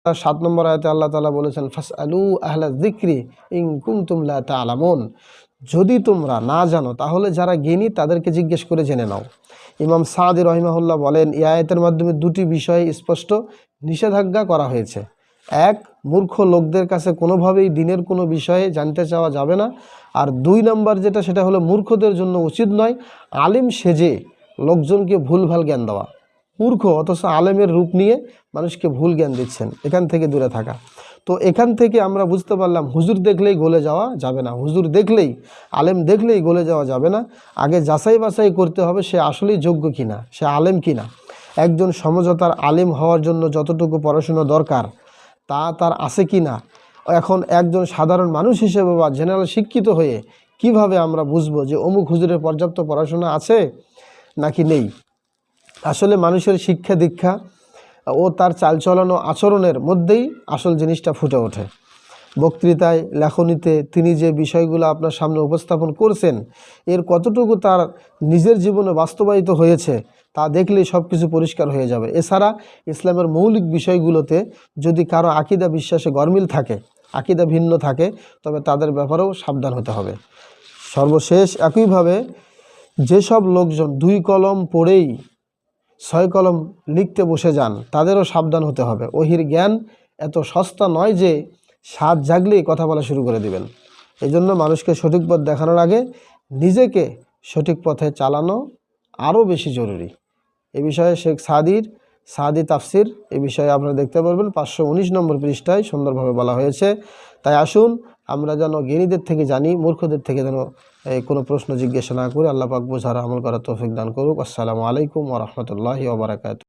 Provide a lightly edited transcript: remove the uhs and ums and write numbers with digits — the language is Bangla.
7 নম্বর আয়াতে আল্লাহ তাআলা বলেছেন, ফাসআলু আহলা যিকরি ইন কুনতুম লা তা'লামুন। যদি তোমরা না জানো তাহলে যারা জ্ঞানী তাদেরকে জিজ্ঞেস করে জেনে নাও। ইমাম সাদি রহিমাহুল্লাহ বলেন, এই আয়াতের মাধ্যমে দুটি বিষয়ে স্পষ্ট নিষেধাজ্ঞা করা হয়েছে। এক, মূর্খ লোকদের কাছে কোনোভাবেই দিনের কোনো বিষয়ে জানতে চাওয়া যাবে না। আর 2 নম্বর যেটা, সেটা হলো মূর্খদের জন্য উচিত নয় আলিম সেজে লোকজনকে ভুলভাল জ্ঞান দেওয়া। মূর্খ অথচ আলেমের রূপ নিয়ে মানুষকে ভুল জ্ঞান দিচ্ছেন, এখান থেকে দূরে থাকা। তো এখান থেকে আমরা বুঝতে পারলাম হুজুর দেখলেই গলে যাওয়া যাবে না, হুজুর দেখলেই, আলেম দেখলেই গলে যাওয়া যাবে না। আগে যাচাই বাছাই করতে হবে সে আসলেই যোগ্য কিনা, সে আলেম কিনা। একজন সমঝোতার আলেম হওয়ার জন্য যতটুকু পড়াশোনা দরকার তা তার আছে কিনা। এখন একজন সাধারণ মানুষ হিসেবে বা জেনারেল শিক্ষিত হয়ে কিভাবে আমরা বুঝবো যে অমুক হুজুরের পর্যাপ্ত পড়াশোনা আছে নাকি নেই? আসলে মানুষের শিক্ষা দীক্ষা ও তার চালচলন ও আচরণের মধ্যেই আসল জিনিসটা ফুটে ওঠে। বক্তৃতায়, লেখনীতে তিনি যে বিষয়গুলো আপনার সামনে উপস্থাপন করছেন এর কতটুকু তার নিজের জীবনে বাস্তবায়িত হয়েছে তা দেখলেই সব কিছু পরিষ্কার হয়ে যাবে। এছাড়া ইসলামের মৌলিক বিষয়গুলোতে যদি কারো আকীদা বিশ্বাসে গরমিল থাকে, আকীদা ভিন্ন থাকে, তবে তাদের ব্যাপারেও সাবধান হতে হবে। সর্বশেষ একইভাবে যেসব লোকজন 2 কলম পড়েই 6 কলম লিখতে বসে যান তাদেরও সাবধান হতে হবে। ওহির জ্ঞান এত সস্তা নয় যে স্বাদ জাগলেই কথা বলা শুরু করে দিবেন। এই জন্য মানুষকে সঠিক পথ দেখানোর আগে নিজেকে সঠিক পথে চালানো আরও বেশি জরুরি। এ বিষয়ে শেখ সাদি তাফসির এই বিষয়ে আপনারা দেখতে পারবেন 519 নম্বর পৃষ্ঠায় সুন্দরভাবে বলা হয়েছে। তাই আসুন আমরা যেন জ্ঞানীদের থেকে জানি, মূর্খদের থেকে যেন কোনো প্রশ্ন জিজ্ঞাসা না করে আল্লাহ পাক বোঝার আমল করার তৌফিক দান করুক। আসসালামু আলাইকুম ওয়া রাহমাতুল্লাহি ওয়া বারাকাতুহু।